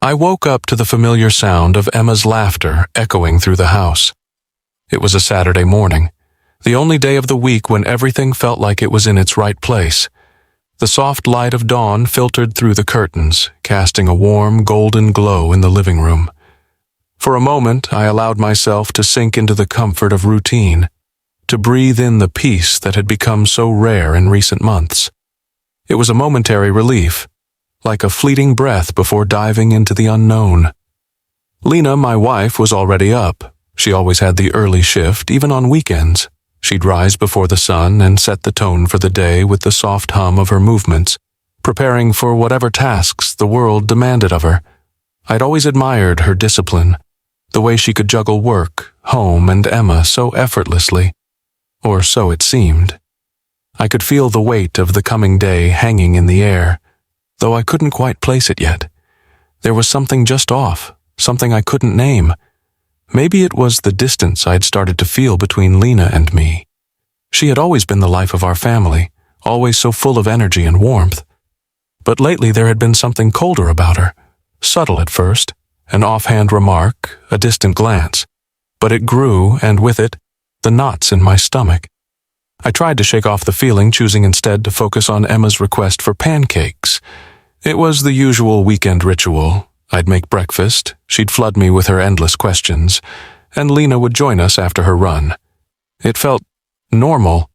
I woke up to the familiar sound of Emma's laughter echoing through the house. It was a Saturday morning, the only day of the week when everything felt like it was in its right place. The soft light of dawn filtered through the curtains, casting a warm, golden glow in the living room. For a moment, I allowed myself to sink into the comfort of routine, to breathe in the peace that had become so rare in recent months. It was a momentary relief, like a fleeting breath before diving into the unknown. Lena, my wife, was already up. She always had the early shift, even on weekends. She'd rise before the sun and set the tone for the day with the soft hum of her movements, preparing for whatever tasks the world demanded of her. I'd always admired her discipline, the way she could juggle work, home, and Emma so effortlessly. Or so it seemed. I could feel the weight of the coming day hanging in the air, though I couldn't quite place it yet. There was something just off, something I couldn't name. Maybe it was the distance I'd started to feel between Lena and me. She had always been the life of our family, always so full of energy and warmth. But lately there had been something colder about her, subtle at first, an offhand remark, a distant glance. But it grew, and with it, the knots in my stomach. I tried to shake off the feeling, choosing instead to focus on Emma's request for pancakes. It was the usual weekend ritual. I'd make breakfast, she'd flood me with her endless questions, and Lena would join us after her run. It felt normal,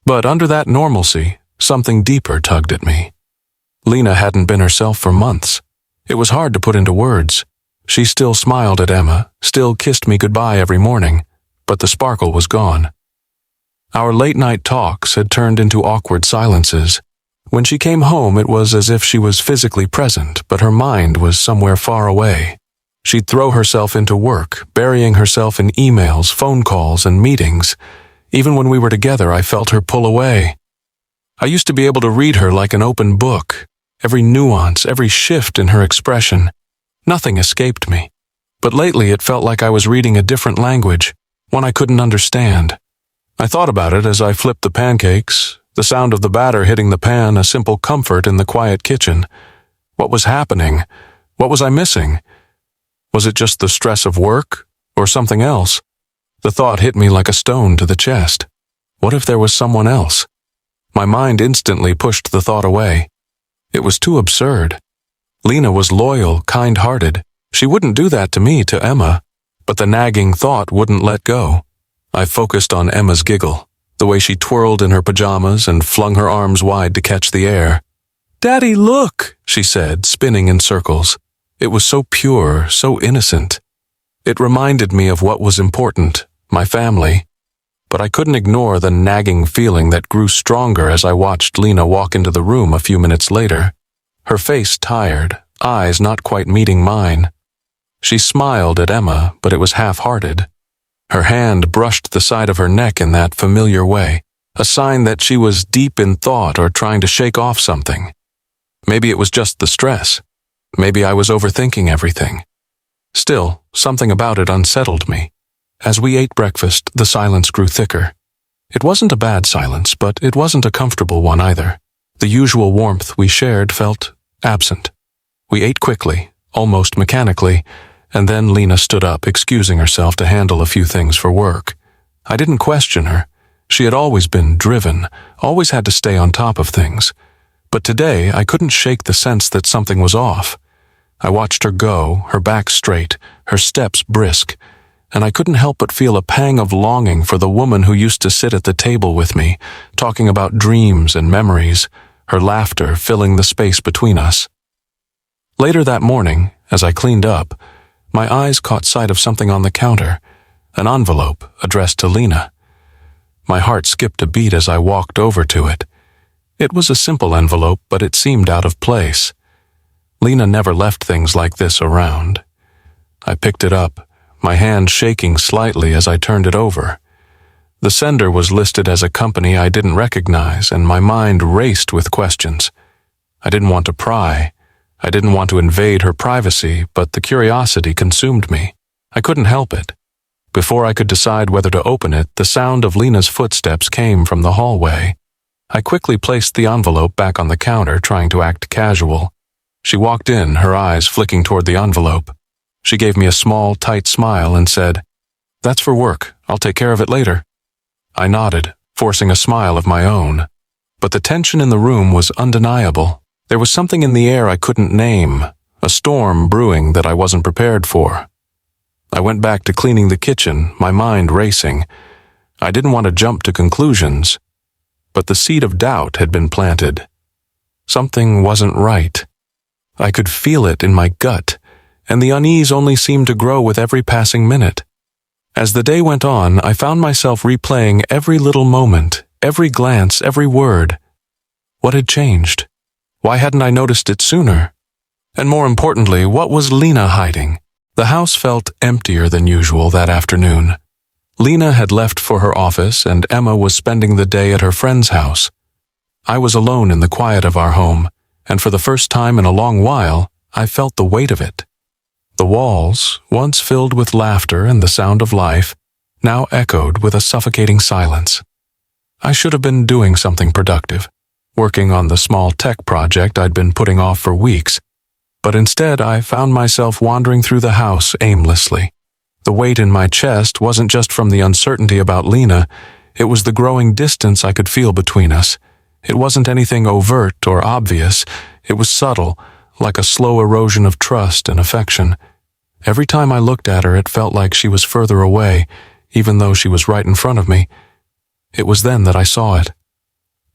but under that normalcy, something deeper tugged at me. Lena hadn't been herself for months. It was hard to put into words. She still smiled at Emma, still kissed me goodbye every morning, but the sparkle was gone. Our late-night talks had turned into awkward silences. When she came home, it was as if she was physically present, but her mind was somewhere far away. She'd throw herself into work, burying herself in emails, phone calls, and meetings. Even when we were together, I felt her pull away. I used to be able to read her like an open book, every nuance, every shift in her expression. Nothing escaped me. But lately it felt like I was reading a different language, one I couldn't understand. I thought about it as I flipped the pancakes, the sound of the batter hitting the pan a simple comfort in the quiet kitchen. What was happening? What was I missing? Was it just the stress of work, or something else? The thought hit me like a stone to the chest. What if there was someone else? My mind instantly pushed the thought away. It was too absurd. Lena was loyal, kind-hearted. She wouldn't do that to me, to Emma. But the nagging thought wouldn't let go. I focused on Emma's giggle, the way she twirled in her pajamas and flung her arms wide to catch the air. "Daddy, look," she said, spinning in circles. It was so pure, so innocent. It reminded me of what was important, my family. But I couldn't ignore the nagging feeling that grew stronger as I watched Lena walk into the room a few minutes later. Her face tired, eyes not quite meeting mine. She smiled at Emma, but it was half-hearted. Her hand brushed the side of her neck in that familiar way, a sign that she was deep in thought or trying to shake off something. Maybe it was just the stress. Maybe I was overthinking everything. Still, something about it unsettled me. As we ate breakfast, the silence grew thicker. It wasn't a bad silence, but it wasn't a comfortable one either. The usual warmth we shared felt absent. We ate quickly, almost mechanically, and then Lena stood up, excusing herself to handle a few things for work. I didn't question her. She had always been driven, always had to stay on top of things. But today, I couldn't shake the sense that something was off. I watched her go, her back straight, her steps brisk, and I couldn't help but feel a pang of longing for the woman who used to sit at the table with me, talking about dreams and memories, her laughter filling the space between us. Later that morning, as I cleaned up, my eyes caught sight of something on the counter, an envelope addressed to Lena. My heart skipped a beat as I walked over to it. It was a simple envelope, but it seemed out of place. Lena never left things like this around. I picked it up, my hand shaking slightly as I turned it over. The sender was listed as a company I didn't recognize, and my mind raced with questions. I didn't want to pry. I didn't want to invade her privacy, but the curiosity consumed me. I couldn't help it. Before I could decide whether to open it, the sound of Lena's footsteps came from the hallway. I quickly placed the envelope back on the counter, trying to act casual. She walked in, her eyes flicking toward the envelope. She gave me a small, tight smile and said, "That's for work. I'll take care of it later." I nodded, forcing a smile of my own. But the tension in the room was undeniable. There was something in the air I couldn't name, a storm brewing that I wasn't prepared for. I went back to cleaning the kitchen, my mind racing. I didn't want to jump to conclusions, but the seed of doubt had been planted. Something wasn't right. I could feel it in my gut, and the unease only seemed to grow with every passing minute. As the day went on, I found myself replaying every little moment, every glance, every word. What had changed? Why hadn't I noticed it sooner? And more importantly, what was Lena hiding? The house felt emptier than usual that afternoon. Lena had left for her office, and Emma was spending the day at her friend's house. I was alone in the quiet of our home, and for the first time in a long while, I felt the weight of it. The walls, once filled with laughter and the sound of life, now echoed with a suffocating silence. I should have been doing something productive, working on the small tech project I'd been putting off for weeks, but instead I found myself wandering through the house aimlessly. The weight in my chest wasn't just from the uncertainty about Lena, it was the growing distance I could feel between us. It wasn't anything overt or obvious, it was subtle, like a slow erosion of trust and affection. Every time I looked at her, it felt like she was further away, even though she was right in front of me. It was then that I saw it.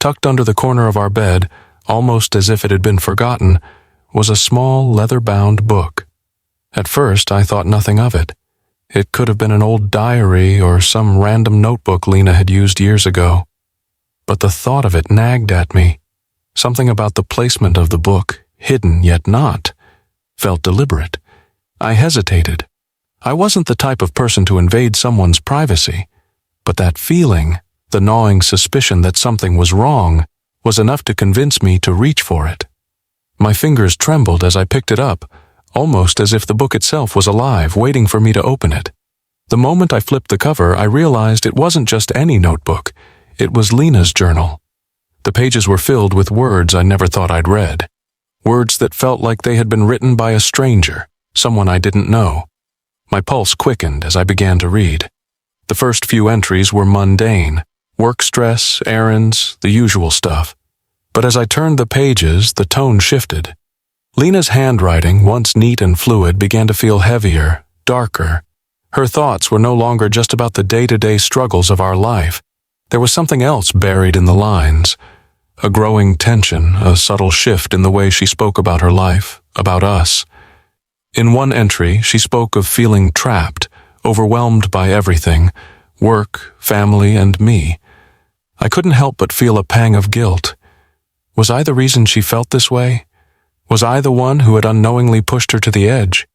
Tucked under the corner of our bed, almost as if it had been forgotten, was a small leather-bound book. At first, I thought nothing of it. It could have been an old diary or some random notebook Lena had used years ago. But the thought of it nagged at me. Something about the placement of the book, hidden yet not, felt deliberate. I hesitated. I wasn't the type of person to invade someone's privacy, but that feeling, the gnawing suspicion that something was wrong, was enough to convince me to reach for it. My fingers trembled as I picked it up, almost as if the book itself was alive, waiting for me to open it. The moment I flipped the cover, I realized it wasn't just any notebook. It was Lena's journal. The pages were filled with words I never thought I'd read. Words that felt like they had been written by a stranger, someone I didn't know. My pulse quickened as I began to read. The first few entries were mundane, work stress, errands, the usual stuff. But as I turned the pages, the tone shifted. Lena's handwriting, once neat and fluid, began to feel heavier, darker. Her thoughts were no longer just about the day-to-day struggles of our life. There was something else buried in the lines. A growing tension, a subtle shift in the way she spoke about her life, about us. In one entry, she spoke of feeling trapped, overwhelmed by everything, work, family, and me. I couldn't help but feel a pang of guilt. Was I the reason she felt this way? Was I the one who had unknowingly pushed her to the edge?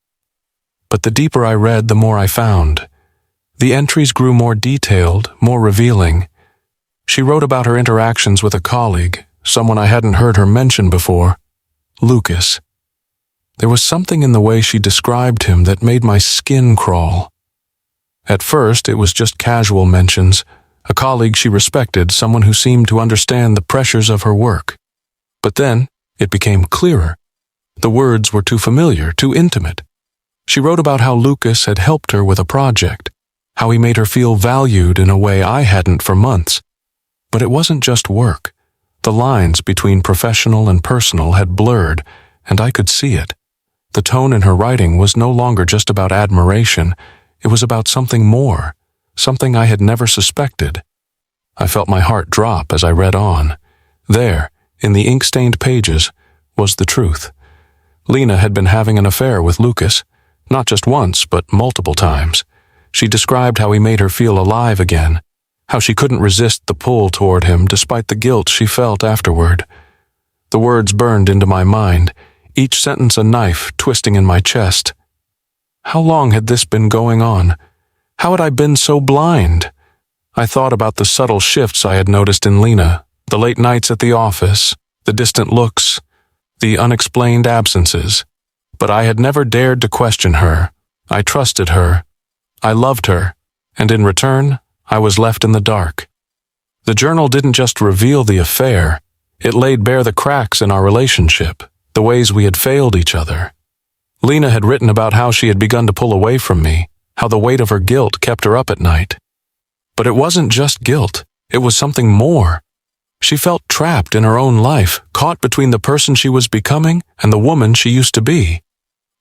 But the deeper I read, the more I found. The entries grew more detailed, more revealing. She wrote about her interactions with a colleague, someone I hadn't heard her mention before, Lucas. There was something in the way she described him that made my skin crawl. At first, it was just casual mentions, a colleague she respected, someone who seemed to understand the pressures of her work. But then, it became clearer. The words were too familiar, too intimate. She wrote about how Lucas had helped her with a project, how he made her feel valued in a way I hadn't for months. But it wasn't just work. The lines between professional and personal had blurred, and I could see it. The tone in her writing was no longer just about admiration. It was about something more, something I had never suspected. I felt my heart drop as I read on. There, in the ink-stained pages, was the truth. Lena had been having an affair with Lucas, not just once, but multiple times. She described how he made her feel alive again, how she couldn't resist the pull toward him despite the guilt she felt afterward. The words burned into my mind, each sentence a knife twisting in my chest. How long had this been going on? How had I been so blind? I thought about the subtle shifts I had noticed in Lena, the late nights at the office, the distant looks, the unexplained absences. But I had never dared to question her. I trusted her. I loved her, and in return, I was left in the dark. The journal didn't just reveal the affair, it laid bare the cracks in our relationship, the ways we had failed each other. Lena had written about how she had begun to pull away from me, how the weight of her guilt kept her up at night. But it wasn't just guilt, it was something more. She felt trapped in her own life, caught between the person she was becoming and the woman she used to be.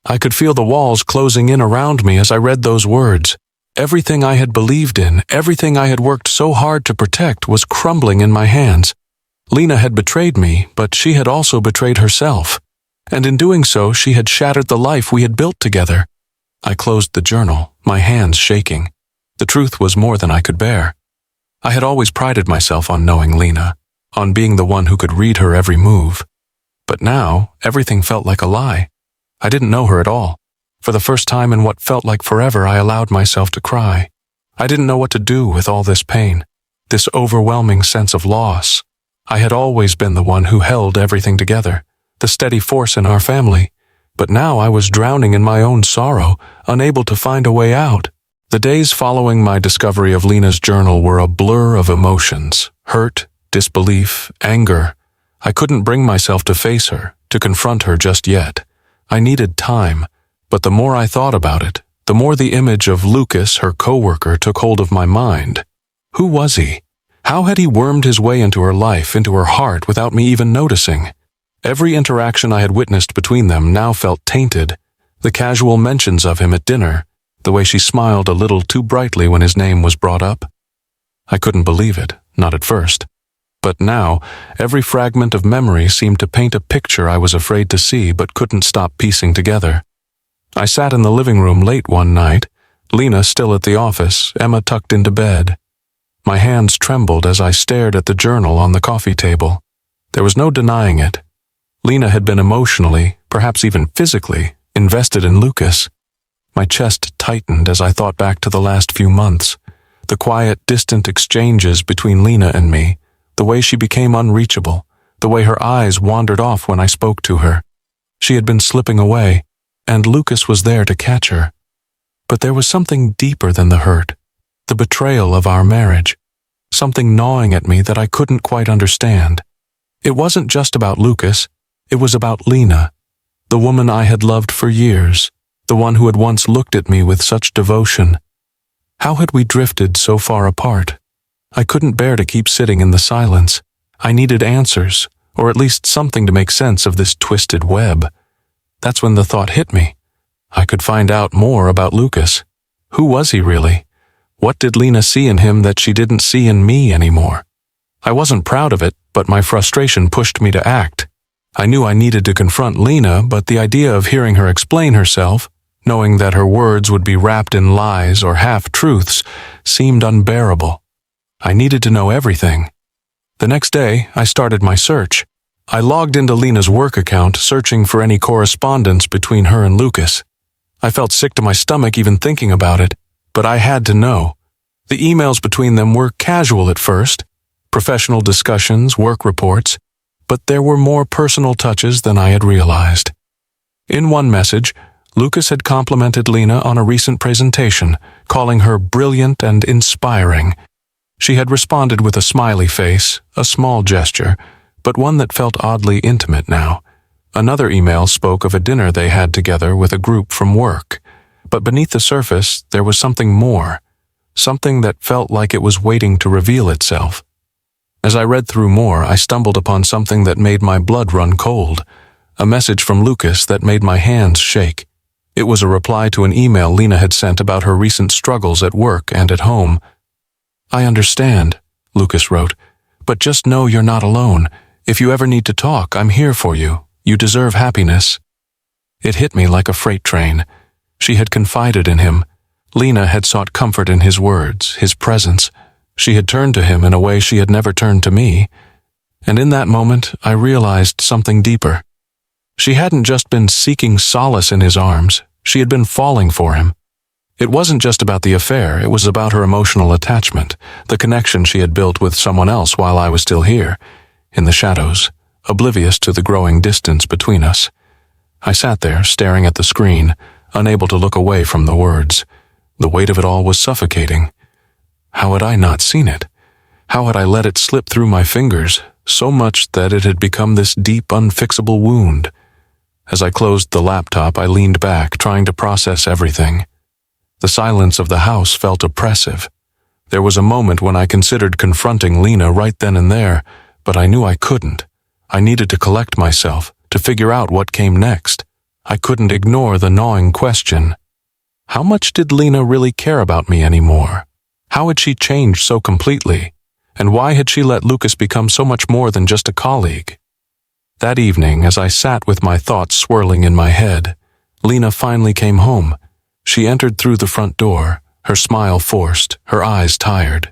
I could feel the walls closing in around me as I read those words. Everything I had believed in, everything I had worked so hard to protect was crumbling in my hands. Lena had betrayed me, but she had also betrayed herself. And in doing so, she had shattered the life we had built together. I closed the journal, my hands shaking. The truth was more than I could bear. I had always prided myself on knowing Lena, on being the one who could read her every move. But now, everything felt like a lie. I didn't know her at all. For the first time in what felt like forever, I allowed myself to cry. I didn't know what to do with all this pain, this overwhelming sense of loss. I had always been the one who held everything together, the steady force in our family. But now I was drowning in my own sorrow, unable to find a way out. The days following my discovery of Lena's journal were a blur of emotions: hurt, disbelief, anger. I couldn't bring myself to face her, to confront her just yet. I needed time, but the more I thought about it, the more the image of Lucas, her coworker, took hold of my mind. Who was he? How had he wormed his way into her life, into her heart, without me even noticing? Every interaction I had witnessed between them now felt tainted. The casual mentions of him at dinner, the way she smiled a little too brightly when his name was brought up. I couldn't believe it, not at first. But now, every fragment of memory seemed to paint a picture I was afraid to see but couldn't stop piecing together. I sat in the living room late one night, Lena still at the office, Emma tucked into bed. My hands trembled as I stared at the journal on the coffee table. There was no denying it. Lena had been emotionally, perhaps even physically, invested in Lucas. My chest tightened as I thought back to the last few months, the quiet, distant exchanges between Lena and me, the way she became unreachable, the way her eyes wandered off when I spoke to her. She had been slipping away, and Lucas was there to catch her. But there was something deeper than the hurt, the betrayal of our marriage, something gnawing at me that I couldn't quite understand. It wasn't just about Lucas, it was about Lena, the woman I had loved for years, the one who had once looked at me with such devotion. How had we drifted so far apart? I couldn't bear to keep sitting in the silence. I needed answers, or at least something to make sense of this twisted web. That's when the thought hit me. I could find out more about Lucas. Who was he really? What did Lena see in him that she didn't see in me anymore? I wasn't proud of it, but my frustration pushed me to act. I knew I needed to confront Lena, but the idea of hearing her explain herself, knowing that her words would be wrapped in lies or half-truths, seemed unbearable. I needed to know everything. The next day, I started my search. I logged into Lena's work account, searching for any correspondence between her and Lucas. I felt sick to my stomach even thinking about it, but I had to know. The emails between them were casual at first, professional discussions, work reports, but there were more personal touches than I had realized. In one message, Lucas had complimented Lena on a recent presentation, calling her brilliant and inspiring. She had responded with a smiley face, a small gesture, but one that felt oddly intimate now. Another email spoke of a dinner they had together with a group from work. But beneath the surface, there was something more, something that felt like it was waiting to reveal itself. As I read through more, I stumbled upon something that made my blood run cold, a message from Lucas that made my hands shake. It was a reply to an email Lena had sent about her recent struggles at work and at home. "I understand," Lucas wrote, "but just know you're not alone. If you ever need to talk, I'm here for you. You deserve happiness." It hit me like a freight train. She had confided in him. Lena had sought comfort in his words, his presence. She had turned to him in a way she had never turned to me. And in that moment, I realized something deeper. She hadn't just been seeking solace in his arms. She had been falling for him. It wasn't just about the affair, it was about her emotional attachment, the connection she had built with someone else while I was still here, in the shadows, oblivious to the growing distance between us. I sat there, staring at the screen, unable to look away from the words. The weight of it all was suffocating. How had I not seen it? How had I let it slip through my fingers, so much that it had become this deep, unfixable wound? As I closed the laptop, I leaned back, trying to process everything. The silence of the house felt oppressive. There was a moment when I considered confronting Lena right then and there, but I knew I couldn't. I needed to collect myself, to figure out what came next. I couldn't ignore the gnawing question. How much did Lena really care about me anymore? How had she changed so completely? And why had she let Lucas become so much more than just a colleague? That evening, as I sat with my thoughts swirling in my head, Lena finally came home. She entered through the front door, her smile forced, her eyes tired.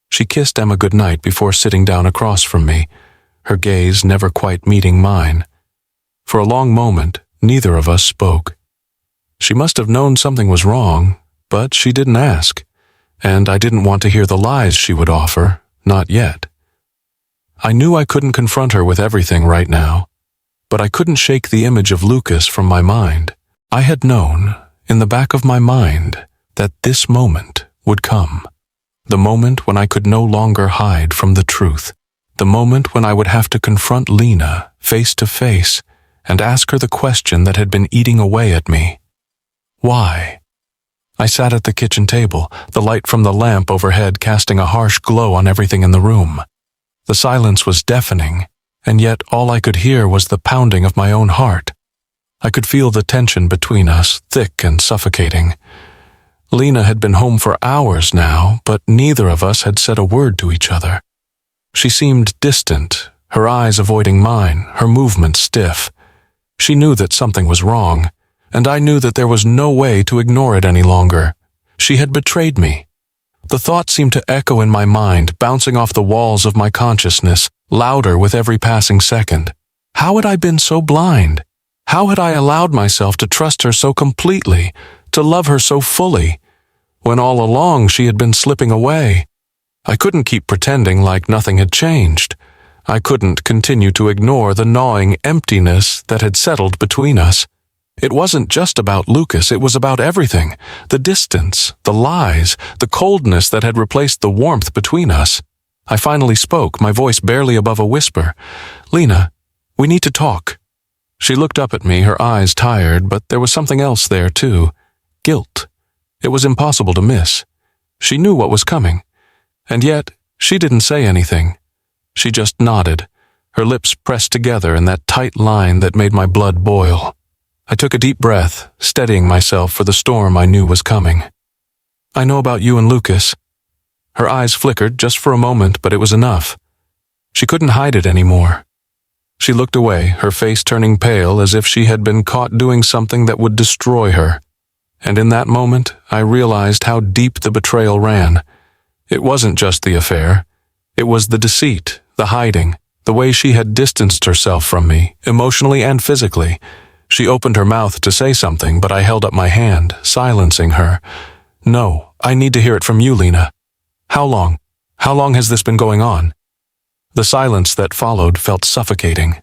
She kissed Emma goodnight before sitting down across from me, her gaze never quite meeting mine. For a long moment, neither of us spoke. She must have known something was wrong, but she didn't ask, and I didn't want to hear the lies she would offer, not yet. I knew I couldn't confront her with everything right now, but I couldn't shake the image of Lucas from my mind. I had known, in the back of my mind, that this moment would come. The moment when I could no longer hide from the truth. The moment when I would have to confront Lena face to face and ask her the question that had been eating away at me. Why? I sat at the kitchen table, the light from the lamp overhead casting a harsh glow on everything in the room. The silence was deafening, and yet all I could hear was the pounding of my own heart. I could feel the tension between us, thick and suffocating. Lena had been home for hours now, but neither of us had said a word to each other. She seemed distant, her eyes avoiding mine, her movements stiff. She knew that something was wrong, and I knew that there was no way to ignore it any longer. She had betrayed me. The thought seemed to echo in my mind, bouncing off the walls of my consciousness, louder with every passing second. How had I been so blind? How had I allowed myself to trust her so completely, to love her so fully, when all along she had been slipping away? I couldn't keep pretending like nothing had changed. I couldn't continue to ignore the gnawing emptiness that had settled between us. It wasn't just about Lucas, it was about everything. The distance, the lies, the coldness that had replaced the warmth between us. I finally spoke, my voice barely above a whisper. "Lena, we need to talk." She looked up at me, her eyes tired, but there was something else there too. Guilt. It was impossible to miss. She knew what was coming. And yet, she didn't say anything. She just nodded, her lips pressed together in that tight line that made my blood boil. I took a deep breath, steadying myself for the storm I knew was coming. "I know about you and Lucas." Her eyes flickered just for a moment, but it was enough. She couldn't hide it anymore. She looked away, her face turning pale as if she had been caught doing something that would destroy her. And in that moment, I realized how deep the betrayal ran. It wasn't just the affair. It was the deceit, the hiding, the way she had distanced herself from me, emotionally and physically. She opened her mouth to say something, but I held up my hand, silencing her. "No, I need to hear it from you, Lena. How long? How long has this been going on?" The silence that followed felt suffocating.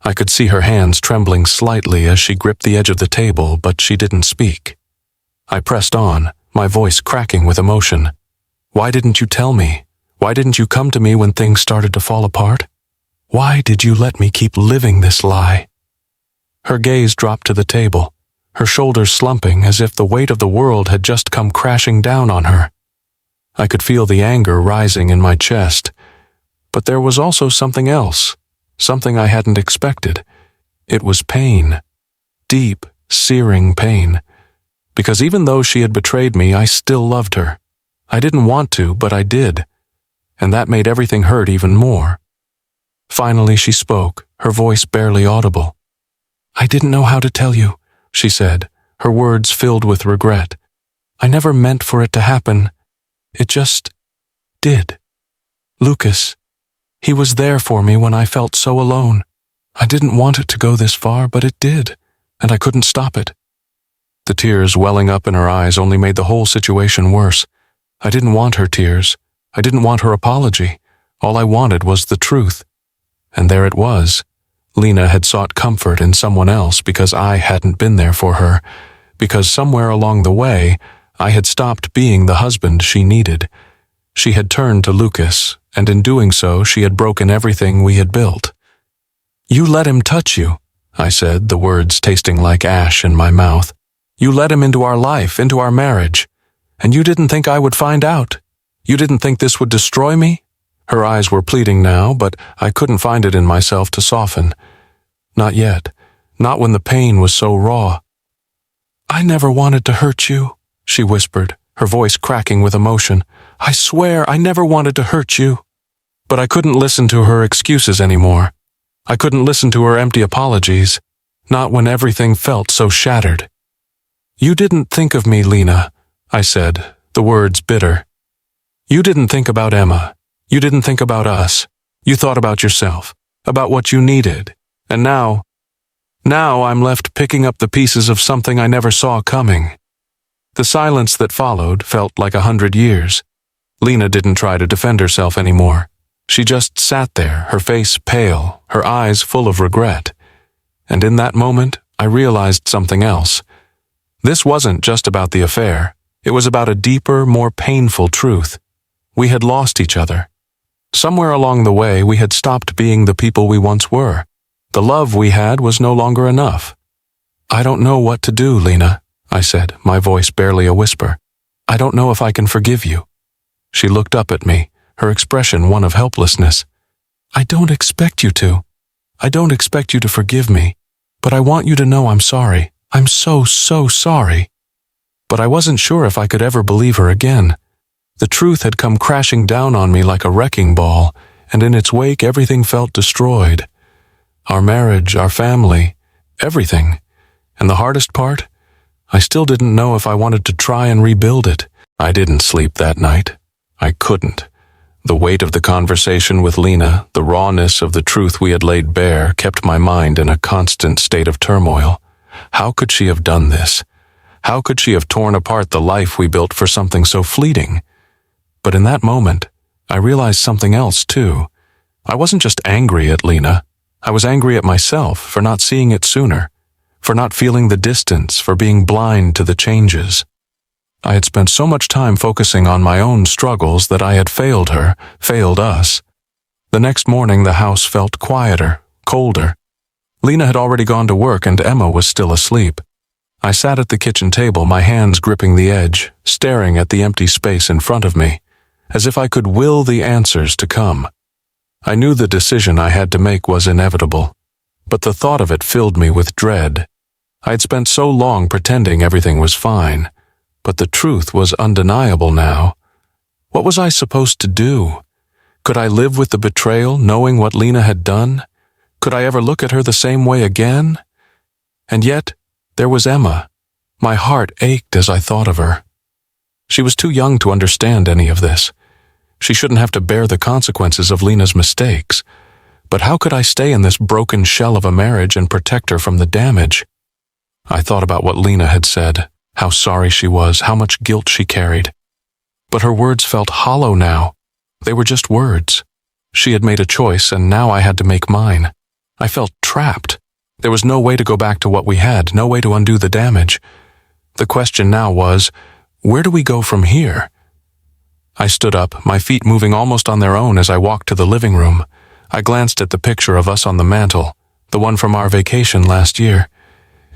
I could see her hands trembling slightly as she gripped the edge of the table, but she didn't speak. I pressed on, my voice cracking with emotion. "Why didn't you tell me? Why didn't you come to me when things started to fall apart? Why did you let me keep living this lie?" Her gaze dropped to the table, her shoulders slumping as if the weight of the world had just come crashing down on her. I could feel the anger rising in my chest, but there was also something else, something I hadn't expected. It was pain. Deep, searing pain. Because even though she had betrayed me, I still loved her. I didn't want to, but I did. And that made everything hurt even more. Finally she spoke, her voice barely audible. "I didn't know how to tell you," she said, her words filled with regret. "I never meant for it to happen. It just did. Lucas, he was there for me when I felt so alone. I didn't want it to go this far, but it did, and I couldn't stop it." The tears welling up in her eyes only made the whole situation worse. I didn't want her tears. I didn't want her apology. All I wanted was the truth. And there it was. Lena had sought comfort in someone else because I hadn't been there for her, because somewhere along the way, I had stopped being the husband she needed. She had turned to Lucas, and in doing so, she had broken everything we had built. "You let him touch you. I said, the words tasting like ash in my mouth. You let him into our life, into our marriage. And you didn't think I would find out. You didn't think this would destroy me? Her eyes were pleading now, but I couldn't find it in myself to soften. Not yet. Not when the pain was so raw. I never wanted to hurt you, she whispered, her voice cracking with emotion. I swear I never wanted to hurt you. But I couldn't listen to her excuses anymore. I couldn't listen to her empty apologies, not when everything felt so shattered. You didn't think of me, Lena, I said, the words bitter. You didn't think about Emma. You didn't think about us. You thought about yourself, about what you needed. And now I'm left picking up the pieces of something I never saw coming. The silence that followed felt like 100 years. Lena didn't try to defend herself anymore. She just sat there, her face pale, her eyes full of regret. And in that moment, I realized something else. This wasn't just about the affair. It was about a deeper, more painful truth. We had lost each other. Somewhere along the way, we had stopped being the people we once were. The love we had was no longer enough. I don't know what to do, Lena, I said, my voice barely a whisper. I don't know if I can forgive you. She looked up at me, her expression one of helplessness. I don't expect you to. I don't expect you to forgive me, but I want you to know I'm sorry. I'm so sorry. But I wasn't sure if I could ever believe her again. The truth had come crashing down on me like a wrecking ball, and in its wake everything felt destroyed. Our marriage, our family, everything. And the hardest part? I still didn't know if I wanted to try and rebuild it. I didn't sleep that night. I couldn't. The weight of the conversation with Lena, the rawness of the truth we had laid bare, kept my mind in a constant state of turmoil. How could she have done this? How could she have torn apart the life we built for something so fleeting? But in that moment, I realized something else too. I wasn't just angry at Lena. I was angry at myself for not seeing it sooner, for not feeling the distance, for being blind to the changes. I had spent so much time focusing on my own struggles that I had failed her, failed us. The next morning the house felt quieter, colder. Lena had already gone to work and Emma was still asleep. I sat at the kitchen table, my hands gripping the edge, staring at the empty space in front of me, as if I could will the answers to come. I knew the decision I had to make was inevitable, but the thought of it filled me with dread. I had spent so long pretending everything was fine, but the truth was undeniable now. What was I supposed to do? Could I live with the betrayal, knowing what Lena had done? Could I ever look at her the same way again? And yet, there was Emma. My heart ached as I thought of her. She was too young to understand any of this. She shouldn't have to bear the consequences of Lena's mistakes. But how could I stay in this broken shell of a marriage and protect her from the damage? I thought about what Lena had said, how sorry she was, how much guilt she carried. But her words felt hollow now. They were just words. She had made a choice, and now I had to make mine. I felt trapped. There was no way to go back to what we had, no way to undo the damage. The question now was, where do we go from here? I stood up, my feet moving almost on their own as I walked to the living room. I glanced at the picture of us on the mantel, the one from our vacation last year.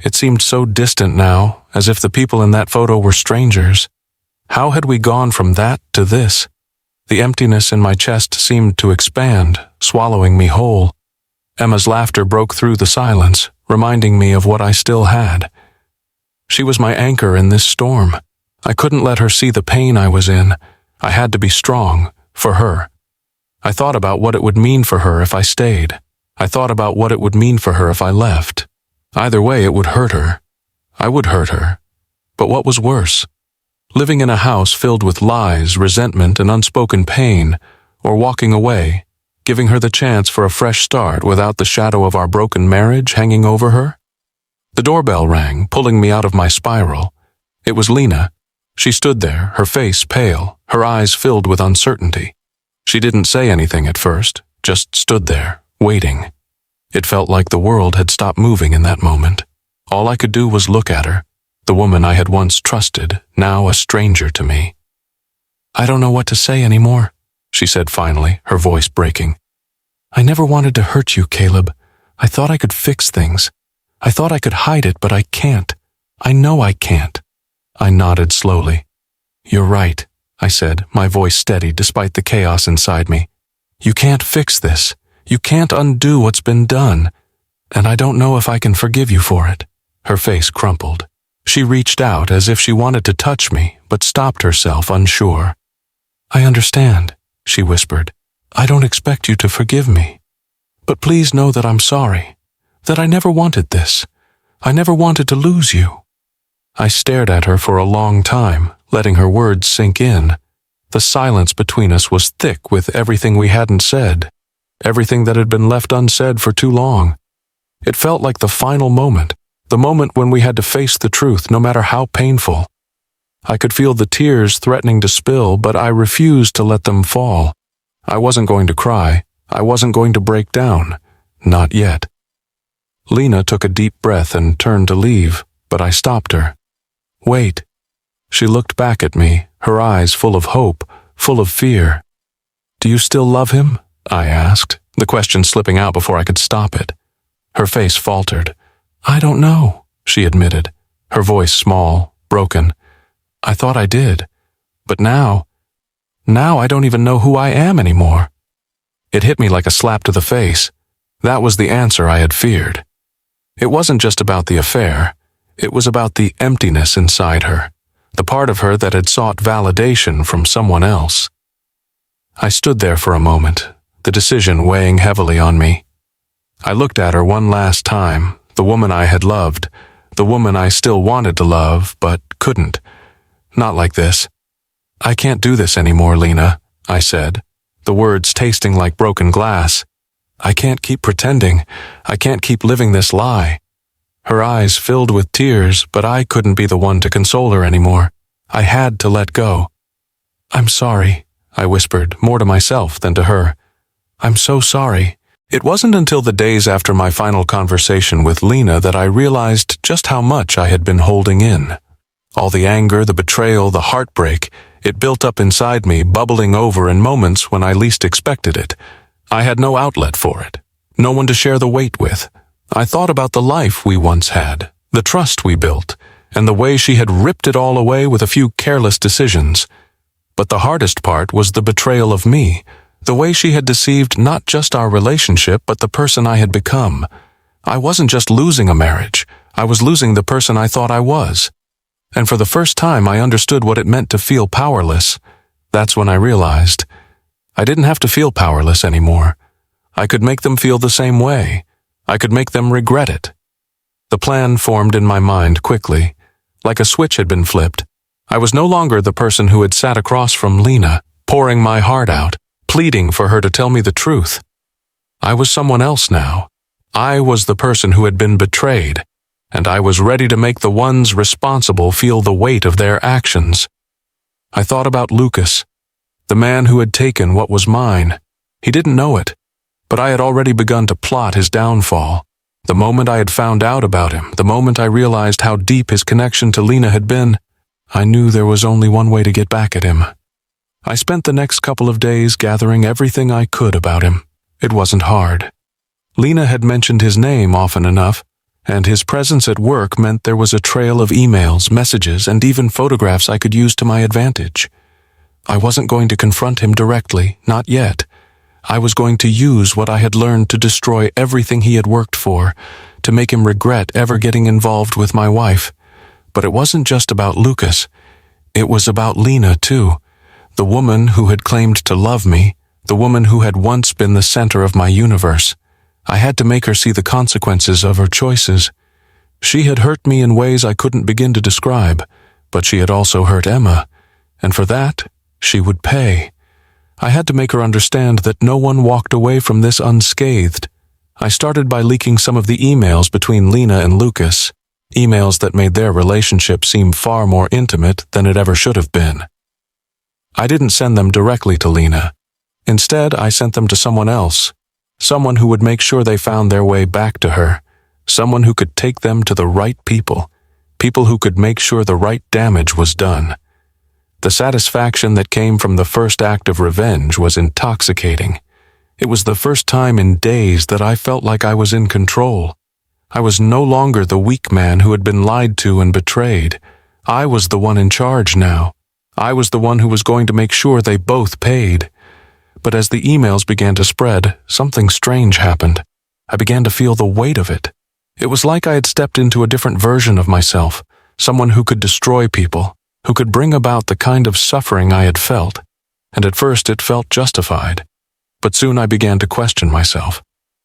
It seemed so distant now, as if the people in that photo were strangers. How had we gone from that to this? The emptiness in my chest seemed to expand, swallowing me whole. Emma's laughter broke through the silence, reminding me of what I still had. She was my anchor in this storm. I couldn't let her see the pain I was in. I had to be strong, for her. I thought about what it would mean for her if I stayed. I thought about what it would mean for her if I left. Either way, it would hurt her. I would hurt her. But what was worse? Living in a house filled with lies, resentment, and unspoken pain, or walking away, giving her the chance for a fresh start without the shadow of our broken marriage hanging over her? The doorbell rang, pulling me out of my spiral. It was Lena. She stood there, her face pale, her eyes filled with uncertainty. She didn't say anything at first, just stood there, waiting. It felt like the world had stopped moving in that moment. All I could do was look at her, the woman I had once trusted, now a stranger to me. I don't know what to say anymore, she said finally, her voice breaking. I never wanted to hurt you, Caleb. I thought I could fix things. I thought I could hide it, but I can't. I know I can't." I nodded slowly. "You're right," I said, my voice steady despite the chaos inside me. "You can't fix this. You can't undo what's been done. And I don't know if I can forgive you for it." Her face crumpled. She reached out as if she wanted to touch me, but stopped herself, unsure. "I understand," she whispered. "I don't expect you to forgive me. But please know that I'm sorry, that I never wanted this. I never wanted to lose you." I stared at her for a long time, letting her words sink in. The silence between us was thick with everything we hadn't said, everything that had been left unsaid for too long. It felt like the final moment, the moment when we had to face the truth, no matter how painful. I could feel the tears threatening to spill, but I refused to let them fall. I wasn't going to cry. I wasn't going to break down. Not yet. Lena took a deep breath and turned to leave, but I stopped her. "Wait." She looked back at me, her eyes full of hope, full of fear. "Do you still love him?" I asked, the question slipping out before I could stop it. Her face faltered. "I don't know," she admitted, her voice small, broken. "I thought I did. But now I don't even know who I am anymore." It hit me like a slap to the face. That was the answer I had feared. It wasn't just about the affair. It was about the emptiness inside her, the part of her that had sought validation from someone else. I stood there for a moment, the decision weighing heavily on me. I looked at her one last time, the woman I had loved, the woman I still wanted to love, but couldn't. Not like this. "I can't do this anymore, Lena," I said, the words tasting like broken glass. "I can't keep pretending. I can't keep living this lie." Her eyes filled with tears, but I couldn't be the one to console her anymore. I had to let go. "I'm sorry," I whispered, more to myself than to her. "I'm so sorry." It wasn't until the days after my final conversation with Lena that I realized just how much I had been holding in. All the anger, the betrayal, the heartbreak, it built up inside me, bubbling over in moments when I least expected it. I had no outlet for it, no one to share the weight with. I thought about the life we once had, the trust we built, and the way she had ripped it all away with a few careless decisions. But the hardest part was the betrayal of me, the way she had deceived not just our relationship, but the person I had become. I wasn't just losing a marriage, I was losing the person I thought I was. And for the first time I understood what it meant to feel powerless. That's when I realized I didn't have to feel powerless anymore. I could make them feel the same way. I could make them regret it. The plan formed in my mind quickly. Like a switch had been flipped. I was no longer the person who had sat across from Lena, pouring my heart out, pleading for her to tell me the truth. I was someone else now. I was the person who had been betrayed, and I was ready to make the ones responsible feel the weight of their actions. I thought about Lucas, the man who had taken what was mine. He didn't know it, but I had already begun to plot his downfall. The moment I had found out about him, the moment I realized how deep his connection to Lena had been, I knew there was only one way to get back at him. I spent the next couple of days gathering everything I could about him. It wasn't hard. Lena had mentioned his name often enough, and his presence at work meant there was a trail of emails, messages, and even photographs I could use to my advantage. I wasn't going to confront him directly, not yet. I was going to use what I had learned to destroy everything he had worked for, to make him regret ever getting involved with my wife. But it wasn't just about Lucas. It was about Lena, too. The woman who had claimed to love me, the woman who had once been the center of my universe. I had to make her see the consequences of her choices. She had hurt me in ways I couldn't begin to describe, but she had also hurt Emma, and for that, she would pay. I had to make her understand that no one walked away from this unscathed. I started by leaking some of the emails between Lena and Lucas, emails that made their relationship seem far more intimate than it ever should have been. I didn't send them directly to Lena. Instead, I sent them to someone else, someone who would make sure they found their way back to her, someone who could take them to the right people, people who could make sure the right damage was done. The satisfaction that came from the first act of revenge was intoxicating. It was the first time in days that I felt like I was in control. I was no longer the weak man who had been lied to and betrayed. I was the one in charge now. I was the one who was going to make sure they both paid. But as the emails began to spread, something strange happened. I began to feel the weight of it. It was like I had stepped into a different version of myself, someone who could destroy people, who could bring about the kind of suffering I had felt. And at first it felt justified. But soon I began to question myself.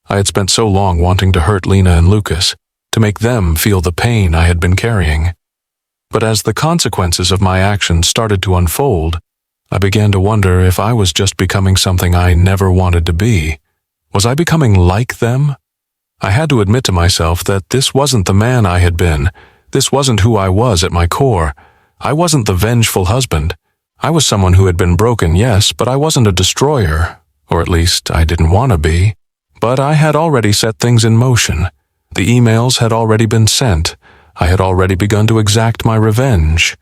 I had spent so long wanting to hurt Lena and Lucas, to make them feel the pain I had been carrying. But as the consequences of my actions started to unfold, I began to wonder if I was just becoming something I never wanted to be. Was I becoming like them? I had to admit to myself that this wasn't the man I had been. This wasn't who I was at my core. I wasn't the vengeful husband. I was someone who had been broken, yes, but I wasn't a destroyer. Or at least I didn't want to be. But I had already set things in motion. The emails had already been sent. I had already begun to exact my revenge.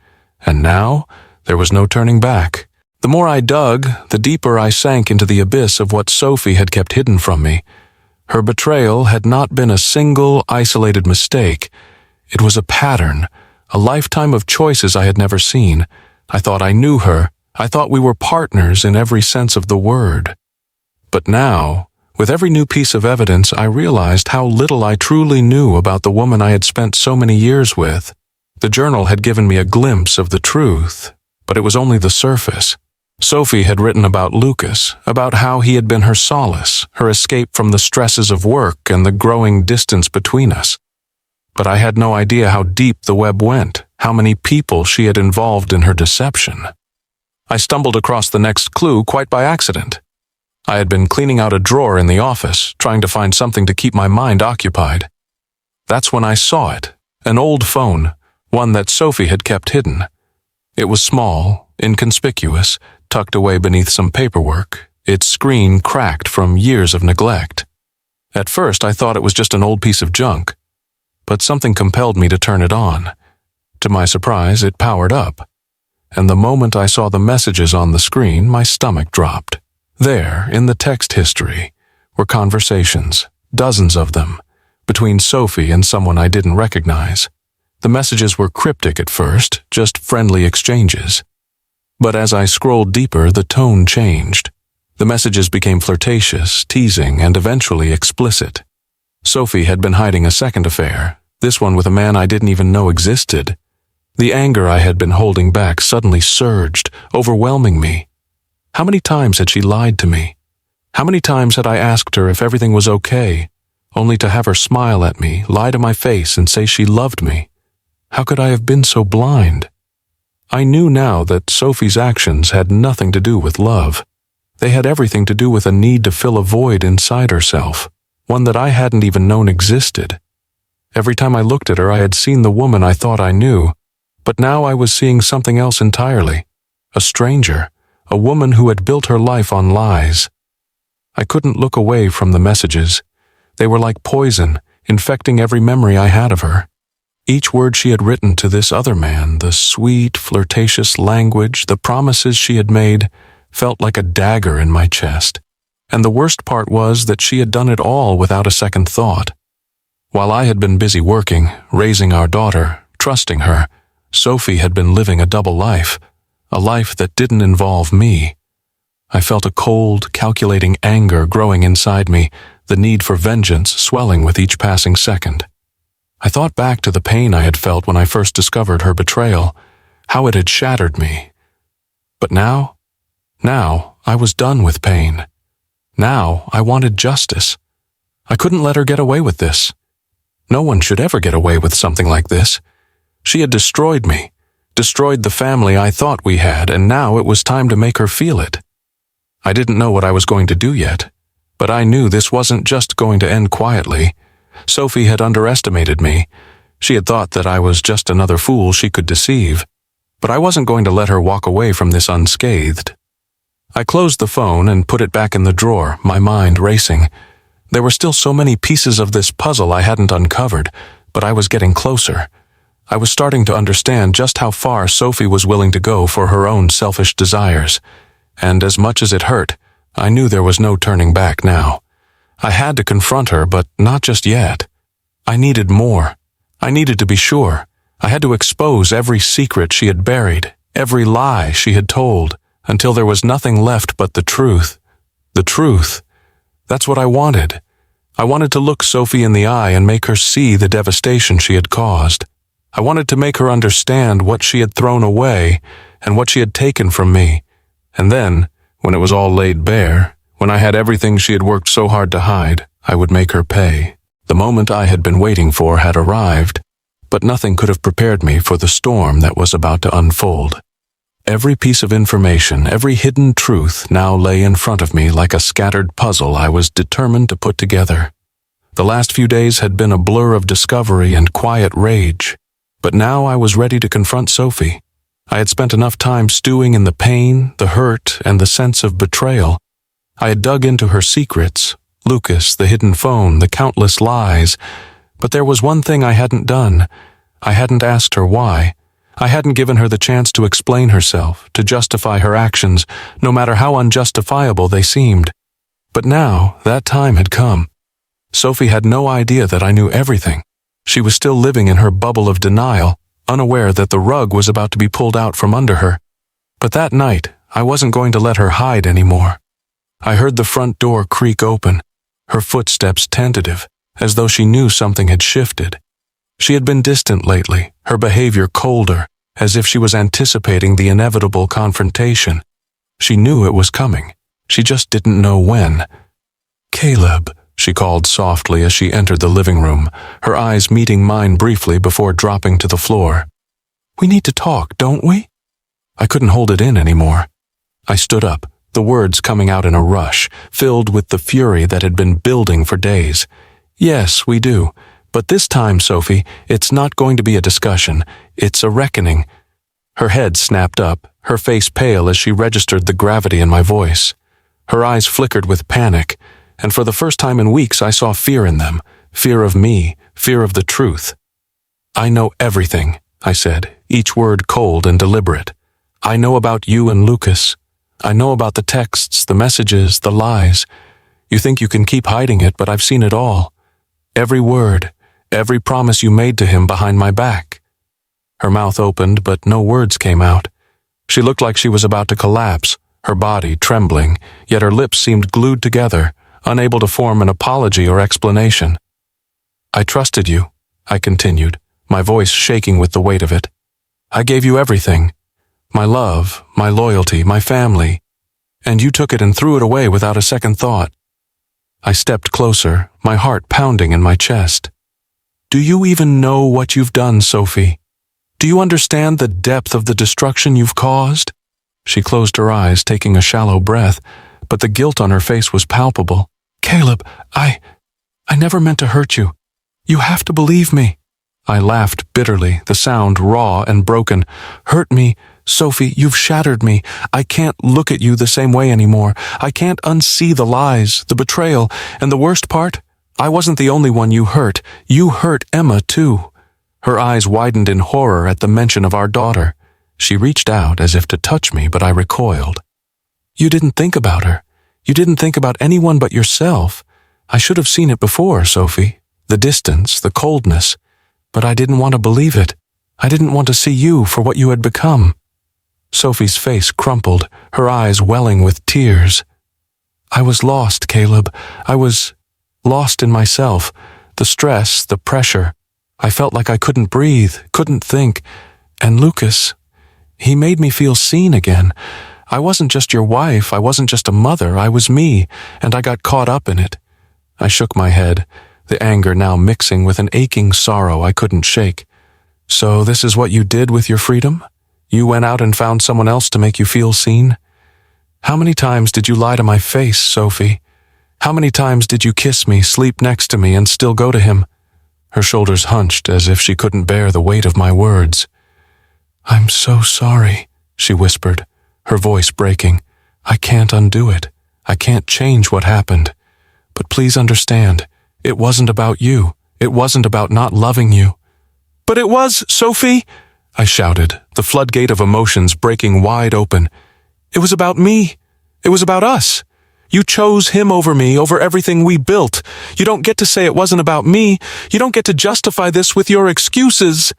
And now, there was no turning back. The more I dug, the deeper I sank into the abyss of what Sophie had kept hidden from me. Her betrayal had not been a single, isolated mistake. It was a pattern, a lifetime of choices I had never seen. I thought I knew her. I thought we were partners in every sense of the word. But now, with every new piece of evidence, I realized how little I truly knew about the woman I had spent so many years with. The journal had given me a glimpse of the truth, but it was only the surface. Sophie had written about Lucas, about how he had been her solace, her escape from the stresses of work and the growing distance between us. But I had no idea how deep the web went, how many people she had involved in her deception. I stumbled across the next clue quite by accident. I had been cleaning out a drawer in the office, trying to find something to keep my mind occupied. That's when I saw it, an old phone, one that Sophie had kept hidden. It was small, inconspicuous, tucked away beneath some paperwork, its screen cracked from years of neglect. At first I thought it was just an old piece of junk, but something compelled me to turn it on. To my surprise, it powered up, and the moment I saw the messages on the screen, my stomach dropped. There, in the text history, were conversations, dozens of them, between Sophie and someone I didn't recognize. The messages were cryptic at first, just friendly exchanges. But as I scrolled deeper, the tone changed. The messages became flirtatious, teasing, and eventually explicit. Sophie had been hiding a second affair, this one with a man I didn't even know existed. The anger I had been holding back suddenly surged, overwhelming me. How many times had she lied to me? How many times had I asked her if everything was okay, only to have her smile at me, lie to my face, and say she loved me? How could I have been so blind? I knew now that Sophie's actions had nothing to do with love. They had everything to do with a need to fill a void inside herself, one that I hadn't even known existed. Every time I looked at her, I had seen the woman I thought I knew, but now I was seeing something else entirely. A stranger, a woman who had built her life on lies. I couldn't look away from the messages. They were like poison, infecting every memory I had of her. Each word she had written to this other man, the sweet, flirtatious language, the promises she had made, felt like a dagger in my chest. And the worst part was that she had done it all without a second thought. While I had been busy working, raising our daughter, trusting her, Sophie had been living a double life, a life that didn't involve me. I felt a cold, calculating anger growing inside me, the need for vengeance swelling with each passing second. I thought back to the pain I had felt when I first discovered her betrayal, how it had shattered me. But now I was done with pain. Now I wanted justice. I couldn't let her get away with this. No one should ever get away with something like this. She had destroyed me, destroyed the family I thought we had, and now it was time to make her feel it. I didn't know what I was going to do yet, but I knew this wasn't just going to end quietly. Sophie had underestimated me. She had thought that I was just another fool she could deceive, but I wasn't going to let her walk away from this unscathed. I closed the phone and put it back in the drawer, my mind racing. There were still so many pieces of this puzzle I hadn't uncovered, but I was getting closer. I was starting to understand just how far Sophie was willing to go for her own selfish desires, and as much as it hurt, I knew there was no turning back now. I had to confront her, but not just yet. I needed more. I needed to be sure. I had to expose every secret she had buried, every lie she had told, until there was nothing left but the truth. The truth. That's what I wanted. I wanted to look Sophie in the eye and make her see the devastation she had caused. I wanted to make her understand what she had thrown away and what she had taken from me. And then, when it was all laid bare, when I had everything she had worked so hard to hide, I would make her pay. The moment I had been waiting for had arrived, but nothing could have prepared me for the storm that was about to unfold. Every piece of information, every hidden truth now lay in front of me like a scattered puzzle I was determined to put together. The last few days had been a blur of discovery and quiet rage, but now I was ready to confront Sophie. I had spent enough time stewing in the pain, the hurt, and the sense of betrayal. I had dug into her secrets, Lucas, the hidden phone, the countless lies, but there was one thing I hadn't done. I hadn't asked her why. I hadn't given her the chance to explain herself, to justify her actions, no matter how unjustifiable they seemed. But now, that time had come. Sophie had no idea that I knew everything. She was still living in her bubble of denial, unaware that the rug was about to be pulled out from under her. But that night, I wasn't going to let her hide anymore. I heard the front door creak open, her footsteps tentative, as though she knew something had shifted. She had been distant lately, her behavior colder, as if she was anticipating the inevitable confrontation. She knew it was coming. She just didn't know when. "Caleb," she called softly as she entered the living room, her eyes meeting mine briefly before dropping to the floor. "We need to talk, don't we?" I couldn't hold it in anymore. I stood up, the words coming out in a rush, filled with the fury that had been building for days. "Yes, we do. But this time, Sophie, it's not going to be a discussion. It's a reckoning." Her head snapped up, her face pale as she registered the gravity in my voice. Her eyes flickered with panic, and for the first time in weeks I saw fear in them, fear of me, fear of the truth. "I know everything," I said, each word cold and deliberate. "I know about you and Lucas. I know about the texts, the messages, the lies. You think you can keep hiding it, but I've seen it all. Every word, every promise you made to him behind my back." Her mouth opened, but no words came out. She looked like she was about to collapse, her body trembling, yet her lips seemed glued together, unable to form an apology or explanation. "I trusted you," I continued, my voice shaking with the weight of it. "I gave you everything. My love, my loyalty, my family. And you took it and threw it away without a second thought." I stepped closer, my heart pounding in my chest. "Do you even know what you've done, Sophie? Do you understand the depth of the destruction you've caused?" She closed her eyes, taking a shallow breath, but the guilt on her face was palpable. "Caleb, I never meant to hurt you. You have to believe me." I laughed bitterly, the sound raw and broken. "Hurt me? Sophie, you've shattered me. I can't look at you the same way anymore. I can't unsee the lies, the betrayal, and the worst part? I wasn't the only one you hurt. You hurt Emma, too." Her eyes widened in horror at the mention of our daughter. She reached out as if to touch me, but I recoiled. "You didn't think about her. You didn't think about anyone but yourself. I should have seen it before, Sophie. The distance, the coldness. But I didn't want to believe it. I didn't want to see you for what you had become." Sophie's face crumpled, her eyes welling with tears. "I was lost, Caleb. I was lost in myself. The stress, the pressure. I felt like I couldn't breathe, couldn't think. And Lucas, he made me feel seen again. I wasn't just your wife, I wasn't just a mother, I was me, and I got caught up in it." I shook my head, the anger now mixing with an aching sorrow I couldn't shake. "So this is what you did with your freedom? You went out and found someone else to make you feel seen? How many times did you lie to my face, Sophie? How many times did you kiss me, sleep next to me, and still go to him?" Her shoulders hunched as if she couldn't bear the weight of my words. "I'm so sorry," she whispered, her voice breaking. "I can't undo it. I can't change what happened. But please understand, it wasn't about you. It wasn't about not loving you." "But it was, Sophie!" I shouted, the floodgate of emotions breaking wide open. "It was about me. It was about us. You chose him over me, over everything we built. You don't get to say it wasn't about me. You don't get to justify this with your excuses."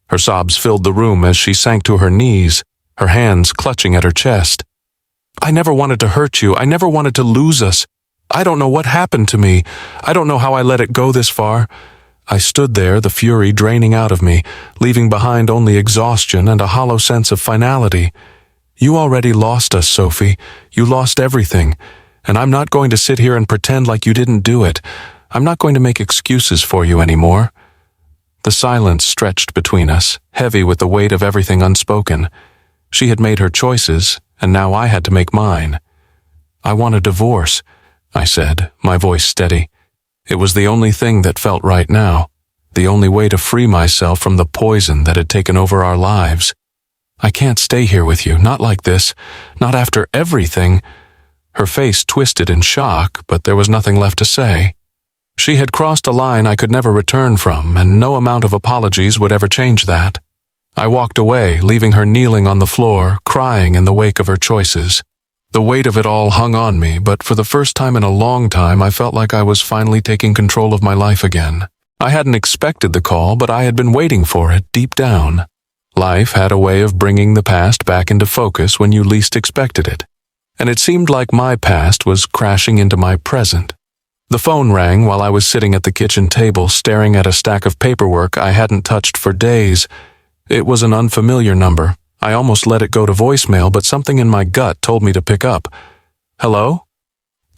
Her sobs filled the room as she sank to her knees, her hands clutching at her chest. "I never wanted to hurt you. I never wanted to lose us. I don't know what happened to me. I don't know how I let it go this far." I stood there, the fury draining out of me, leaving behind only exhaustion and a hollow sense of finality. "You already lost us, Sophie. You lost everything. And I'm not going to sit here and pretend like you didn't do it. I'm not going to make excuses for you anymore." The silence stretched between us, heavy with the weight of everything unspoken. She had made her choices, and now I had to make mine. "I want a divorce," I said, my voice steady. It was the only thing that felt right now, the only way to free myself from the poison that had taken over our lives. "I can't stay here with you, not like this, not after everything." Her face twisted in shock, but there was nothing left to say. She had crossed a line I could never return from, and no amount of apologies would ever change that. I walked away, leaving her kneeling on the floor, crying in the wake of her choices. The weight of it all hung on me, but for the first time in a long time I felt like I was finally taking control of my life again. I hadn't expected the call, but I had been waiting for it deep down. Life had a way of bringing the past back into focus when you least expected it, and it seemed like my past was crashing into my present. The phone rang while I was sitting at the kitchen table staring at a stack of paperwork I hadn't touched for days. It was an unfamiliar number. I almost let it go to voicemail, but something in my gut told me to pick up. "Hello?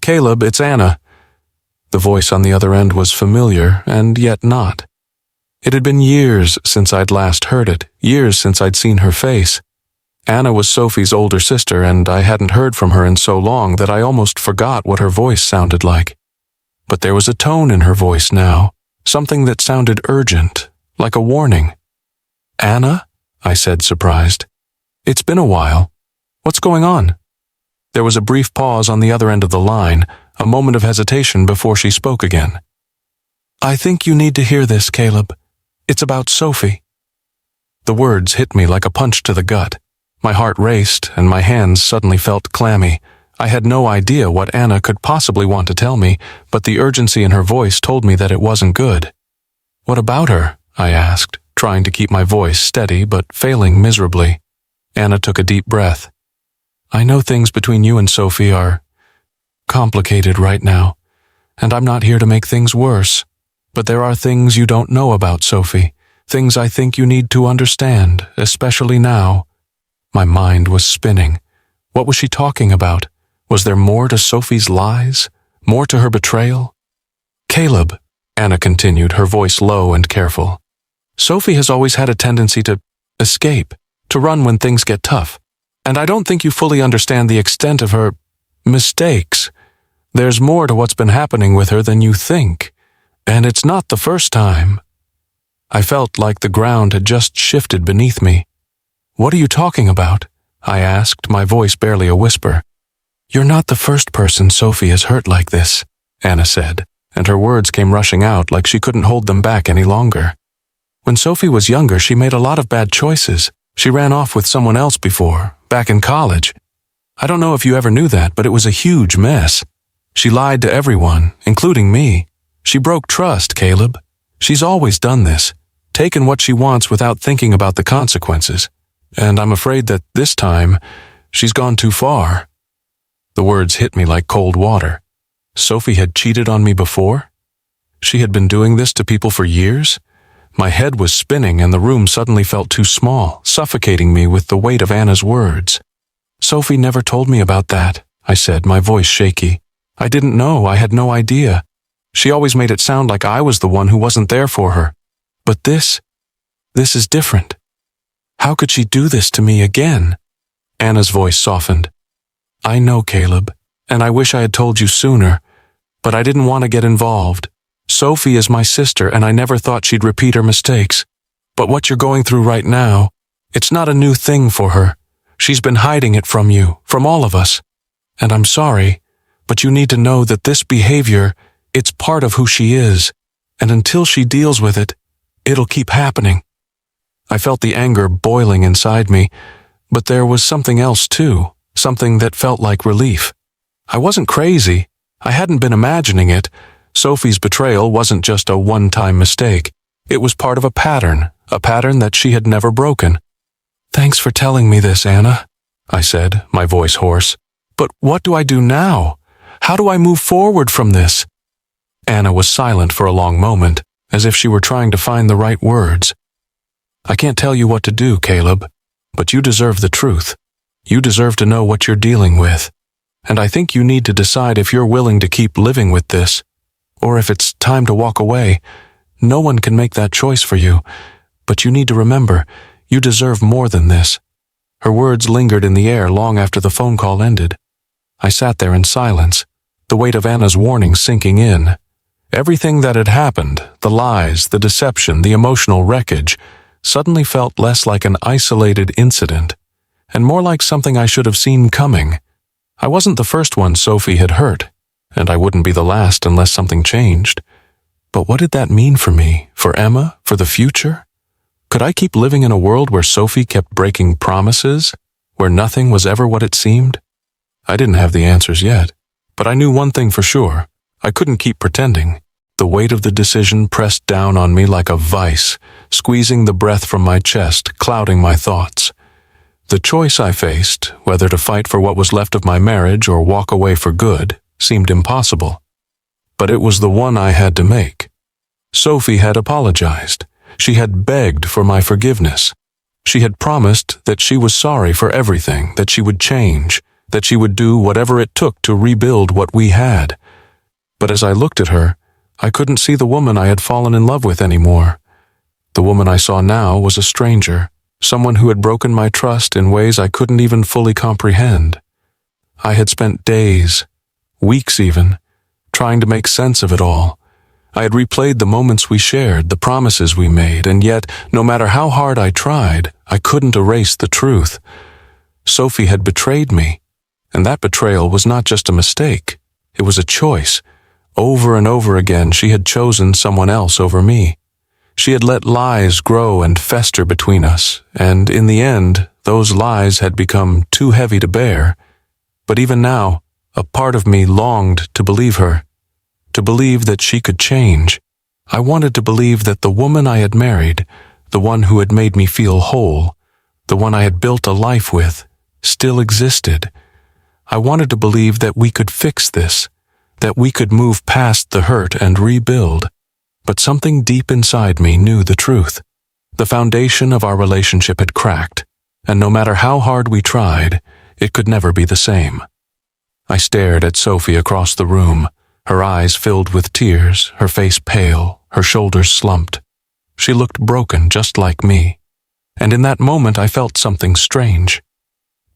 Caleb, it's Anna." The voice on the other end was familiar, and yet not. It had been years since I'd last heard it, years since I'd seen her face. Anna was Sophie's older sister, and I hadn't heard from her in so long that I almost forgot what her voice sounded like. But there was a tone in her voice now, something that sounded urgent, like a warning. "Anna?" I said, surprised. "It's been a while. What's going on?" There was a brief pause on the other end of the line, a moment of hesitation before she spoke again. "I think you need to hear this, Caleb. It's about Sophie." The words hit me like a punch to the gut. My heart raced, and my hands suddenly felt clammy. I had no idea what Anna could possibly want to tell me, but the urgency in her voice told me that it wasn't good. "What about her?" I asked, trying to keep my voice steady but failing miserably. Anna took a deep breath. "I know things between you and Sophie are complicated right now, and I'm not here to make things worse. But there are things you don't know about Sophie, things I think you need to understand, especially now." My mind was spinning. What was she talking about? Was there more to Sophie's lies? More to her betrayal? "Caleb," Anna continued, her voice low and careful, "Sophie has always had a tendency to escape, to run when things get tough. And I don't think you fully understand the extent of her mistakes. There's more to what's been happening with her than you think. And it's not the first time." I felt like the ground had just shifted beneath me. "What are you talking about?" I asked, my voice barely a whisper. "You're not the first person Sophie has hurt like this," Anna said, and her words came rushing out like she couldn't hold them back any longer. "When Sophie was younger, she made a lot of bad choices. She ran off with someone else before, back in college. I don't know if you ever knew that, but it was a huge mess. She lied to everyone, including me. She broke trust, Caleb. She's always done this, taken what she wants without thinking about the consequences. And I'm afraid that this time, she's gone too far." The words hit me like cold water. Sophie had cheated on me before? She had been doing this to people for years? My head was spinning and the room suddenly felt too small, suffocating me with the weight of Anna's words. "Sophie never told me about that," I said, my voice shaky. "I didn't know, I had no idea. She always made it sound like I was the one who wasn't there for her. But this is different. How could she do this to me again?" Anna's voice softened. "I know, Caleb, and I wish I had told you sooner, but I didn't want to get involved. Sophie is my sister, and I never thought she'd repeat her mistakes. But what you're going through right now, it's not a new thing for her. She's been hiding it from you, from all of us. And I'm sorry, but you need to know that this behavior, it's part of who she is, and until she deals with it, it'll keep happening." I felt the anger boiling inside me, but there was something else too, something that felt like relief. I wasn't crazy. I hadn't been imagining it. Sophie's betrayal wasn't just a one-time mistake. It was part of a pattern that she had never broken. "Thanks for telling me this, Anna," I said, my voice hoarse. "But what do I do now? How do I move forward from this?" Anna was silent for a long moment, as if she were trying to find the right words. "I can't tell you what to do, Caleb, but you deserve the truth. You deserve to know what you're dealing with. And I think you need to decide if you're willing to keep living with this, or if it's time to walk away. No one can make that choice for you, but you need to remember, you deserve more than this." Her words lingered in the air long after the phone call ended. I sat there in silence, the weight of Anna's warning sinking in. Everything that had happened, the lies, the deception, the emotional wreckage, suddenly felt less like an isolated incident, and more like something I should have seen coming. I wasn't the first one Sophie had hurt, and I wouldn't be the last unless something changed. But what did that mean for me, for Emma, for the future? Could I keep living in a world where Sophie kept breaking promises, where nothing was ever what it seemed? I didn't have the answers yet, but I knew one thing for sure. I couldn't keep pretending. The weight of the decision pressed down on me like a vice, squeezing the breath from my chest, clouding my thoughts. The choice I faced, whether to fight for what was left of my marriage or walk away for good, seemed impossible. But it was the one I had to make. Sophie had apologized. She had begged for my forgiveness. She had promised that she was sorry for everything, that she would change, that she would do whatever it took to rebuild what we had. But as I looked at her, I couldn't see the woman I had fallen in love with anymore. The woman I saw now was a stranger, someone who had broken my trust in ways I couldn't even fully comprehend. I had spent days, weeks even, trying to make sense of it all. I had replayed the moments we shared, the promises we made, and yet, no matter how hard I tried, I couldn't erase the truth. Sophie had betrayed me, and that betrayal was not just a mistake. It was a choice. Over and over again, she had chosen someone else over me. She had let lies grow and fester between us, and in the end, those lies had become too heavy to bear. But even now, a part of me longed to believe her, to believe that she could change. I wanted to believe that the woman I had married, the one who had made me feel whole, the one I had built a life with, still existed. I wanted to believe that we could fix this, that we could move past the hurt and rebuild. But something deep inside me knew the truth. The foundation of our relationship had cracked, and no matter how hard we tried, it could never be the same. I stared at Sophie across the room, her eyes filled with tears, her face pale, her shoulders slumped. She looked broken just like me, and in that moment I felt something strange.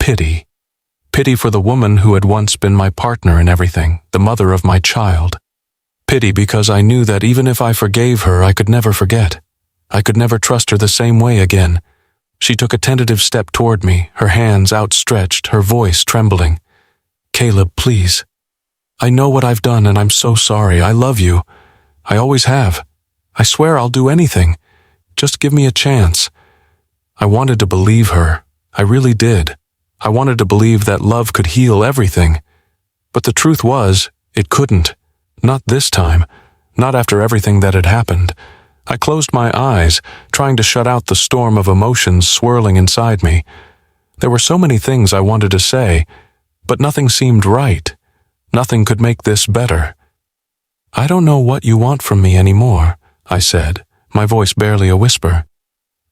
Pity. Pity for the woman who had once been my partner in everything, the mother of my child. Pity because I knew that even if I forgave her, I could never forget. I could never trust her the same way again. She took a tentative step toward me, her hands outstretched, her voice trembling. "Caleb, please. I know what I've done and I'm so sorry. I love you. I always have. I swear I'll do anything. Just give me a chance." I wanted to believe her. I really did. I wanted to believe that love could heal everything. But the truth was, it couldn't. Not this time. Not after everything that had happened. I closed my eyes, trying to shut out the storm of emotions swirling inside me. There were so many things I wanted to say, but nothing seemed right. Nothing could make this better. "I don't know what you want from me anymore," I said, my voice barely a whisper.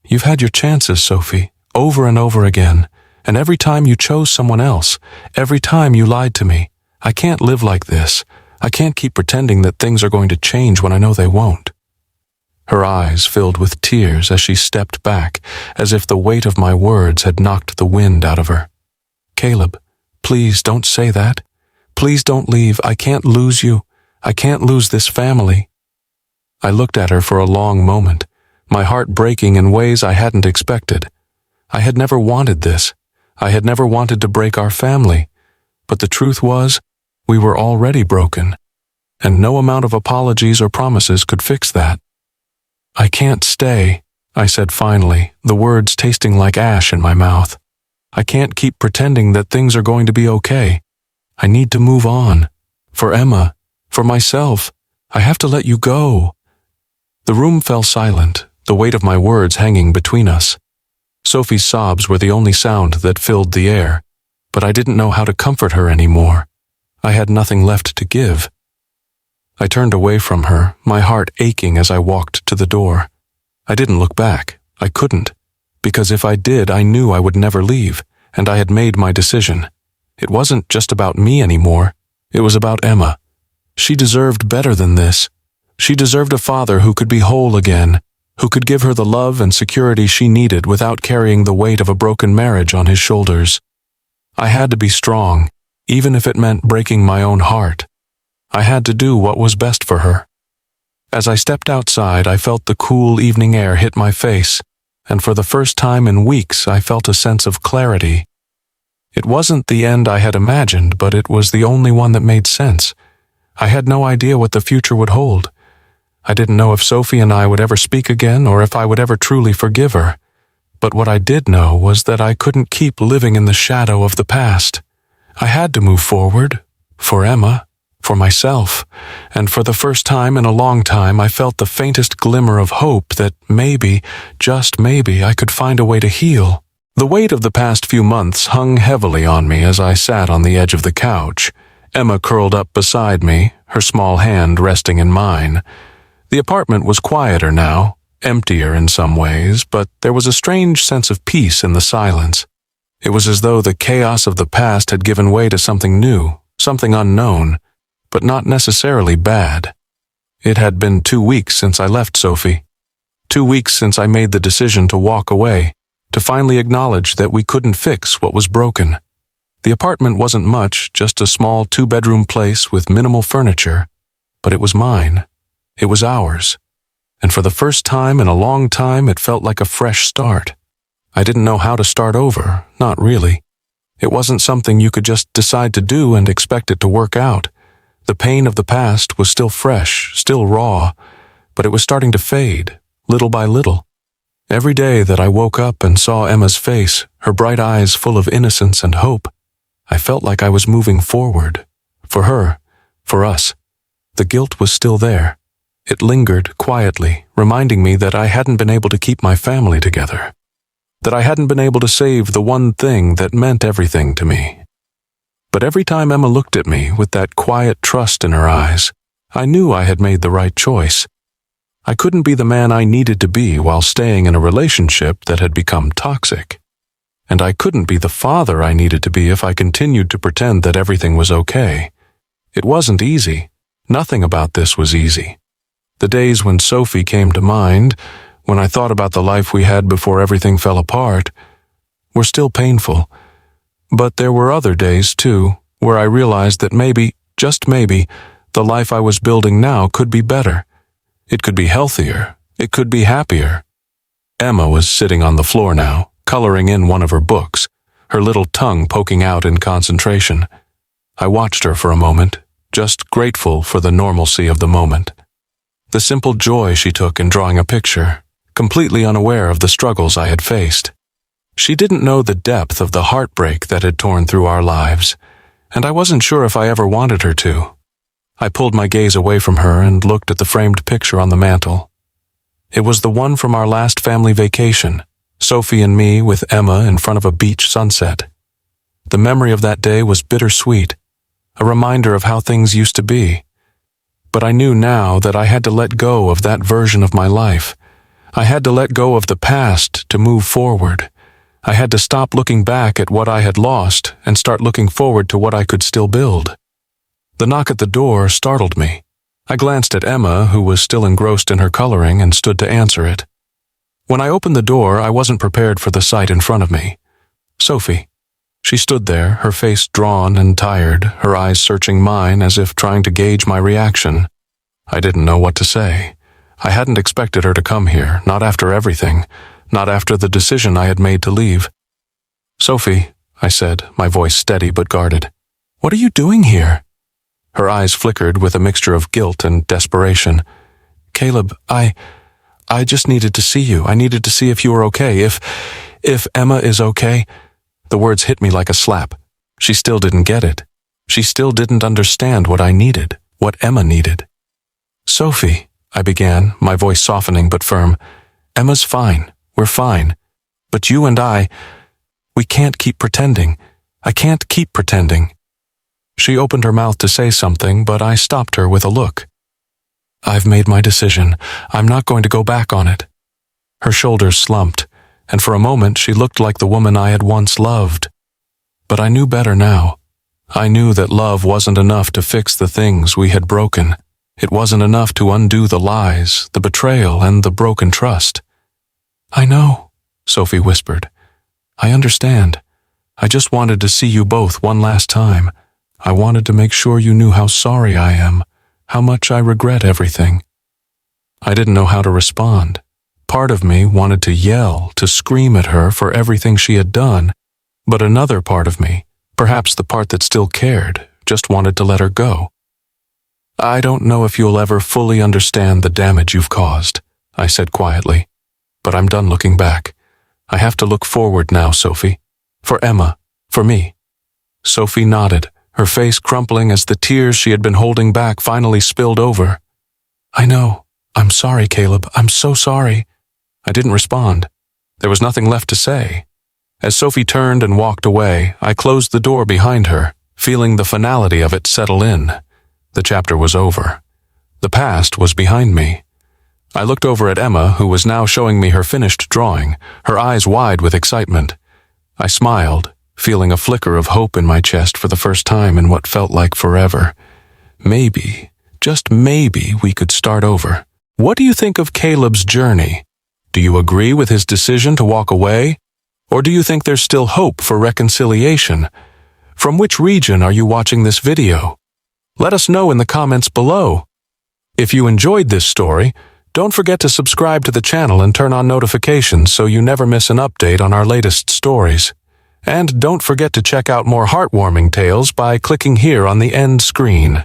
"You've had your chances, Sophie, over and over again, and every time you chose someone else, every time you lied to me. I can't live like this. I can't keep pretending that things are going to change when I know they won't." Her eyes filled with tears as she stepped back, as if the weight of my words had knocked the wind out of her. "Caleb, please don't say that. Please don't leave. I can't lose you. I can't lose this family." I looked at her for a long moment, my heart breaking in ways I hadn't expected. I had never wanted this. I had never wanted to break our family. But the truth was, we were already broken, and no amount of apologies or promises could fix that. "I can't stay," I said finally, the words tasting like ash in my mouth. "I can't keep pretending that things are going to be okay. I need to move on. For Emma, for myself, I have to let you go." The room fell silent, the weight of my words hanging between us. Sophie's sobs were the only sound that filled the air, but I didn't know how to comfort her anymore. I had nothing left to give. I turned away from her, my heart aching as I walked to the door. I didn't look back. I couldn't, because if I did, I knew I would never leave, and I had made my decision. It wasn't just about me anymore. It was about Emma. She deserved better than this. She deserved a father who could be whole again, who could give her the love and security she needed without carrying the weight of a broken marriage on his shoulders. I had to be strong, even if it meant breaking my own heart. I had to do what was best for her. As I stepped outside, I felt the cool evening air hit my face, and for the first time in weeks I felt a sense of clarity. It wasn't the end I had imagined, but it was the only one that made sense. I had no idea what the future would hold. I didn't know if Sophie and I would ever speak again or if I would ever truly forgive her. But what I did know was that I couldn't keep living in the shadow of the past. I had to move forward, for Emma, for myself, and for the first time in a long time I felt the faintest glimmer of hope that maybe, just maybe, I could find a way to heal. The weight of the past few months hung heavily on me as I sat on the edge of the couch, Emma curled up beside me, her small hand resting in mine. The apartment was quieter now, emptier in some ways, but there was a strange sense of peace in the silence. It was as though the chaos of the past had given way to something new, something unknown, but not necessarily bad. It had been 2 weeks since I left Sophie. 2 weeks since I made the decision to walk away, to finally acknowledge that we couldn't fix what was broken. The apartment wasn't much, just a small 2-bedroom place with minimal furniture, but it was mine. It was ours. And for the first time in a long time, it felt like a fresh start. I didn't know how to start over, not really. It wasn't something you could just decide to do and expect it to work out. The pain of the past was still fresh, still raw, but it was starting to fade, little by little. Every day that I woke up and saw Emma's face, her bright eyes full of innocence and hope, I felt like I was moving forward. For her, for us. The guilt was still there. It lingered quietly, reminding me that I hadn't been able to keep my family together. That I hadn't been able to save the one thing that meant everything to me. But every time Emma looked at me with that quiet trust in her eyes, I knew I had made the right choice. I couldn't be the man I needed to be while staying in a relationship that had become toxic. And I couldn't be the father I needed to be if I continued to pretend that everything was okay. It wasn't easy. Nothing about this was easy. The days when Sophie came to mind, when I thought about the life we had before everything fell apart, were still painful. But there were other days, too, where I realized that maybe, just maybe, the life I was building now could be better. It could be healthier. It could be happier. Emma was sitting on the floor now, coloring in one of her books, her little tongue poking out in concentration. I watched her for a moment, just grateful for the normalcy of the moment. The simple joy she took in drawing a picture, completely unaware of the struggles I had faced. She didn't know the depth of the heartbreak that had torn through our lives, and I wasn't sure if I ever wanted her to. I pulled my gaze away from her and looked at the framed picture on the mantel. It was the one from our last family vacation, Sophie and me with Emma in front of a beach sunset. The memory of that day was bittersweet, a reminder of how things used to be. But I knew now that I had to let go of that version of my life. I had to let go of the past to move forward. I had to stop looking back at what I had lost and start looking forward to what I could still build. The knock at the door startled me. I glanced at Emma, who was still engrossed in her coloring, and stood to answer it. When I opened the door, I wasn't prepared for the sight in front of me. Sophie. She stood there, her face drawn and tired, her eyes searching mine as if trying to gauge my reaction. I didn't know what to say. I hadn't expected her to come here, not after everything, not after the decision I had made to leave. "Sophie," I said, my voice steady but guarded. "What are you doing here?" Her eyes flickered with a mixture of guilt and desperation. "Caleb, I just needed to see you. I needed to see if you were okay, if Emma is okay." The words hit me like a slap. She still didn't get it. She still didn't understand what I needed, what Emma needed. "Sophie," I began, my voice softening but firm, "Emma's fine. We're fine. But you and we can't keep pretending. I can't keep pretending." She opened her mouth to say something, but I stopped her with a look. "I've made my decision. I'm not going to go back on it." Her shoulders slumped, and for a moment she looked like the woman I had once loved. But I knew better now. I knew that love wasn't enough to fix the things we had broken. It wasn't enough to undo the lies, the betrayal, and the broken trust. "I know," Sophie whispered. "I understand. I just wanted to see you both one last time. I wanted to make sure you knew how sorry I am, how much I regret everything." I didn't know how to respond. Part of me wanted to yell, to scream at her for everything she had done, but another part of me, perhaps the part that still cared, just wanted to let her go. "I don't know if you'll ever fully understand the damage you've caused," I said quietly, "but I'm done looking back. I have to look forward now, Sophie. For Emma, for me." Sophie nodded, her face crumpling as the tears she had been holding back finally spilled over. "I know. I'm sorry, Caleb. I'm so sorry." I didn't respond. There was nothing left to say. As Sophie turned and walked away, I closed the door behind her, feeling the finality of it settle in. The chapter was over. The past was behind me. I looked over at Emma, who was now showing me her finished drawing, her eyes wide with excitement. I smiled, feeling a flicker of hope in my chest for the first time in what felt like forever. Maybe, just maybe, we could start over. What do you think of Caleb's journey? Do you agree with his decision to walk away? Or do you think there's still hope for reconciliation? From which region are you watching this video? Let us know in the comments below. If you enjoyed this story, don't forget to subscribe to the channel and turn on notifications so you never miss an update on our latest stories. And don't forget to check out more heartwarming tales by clicking here on the end screen.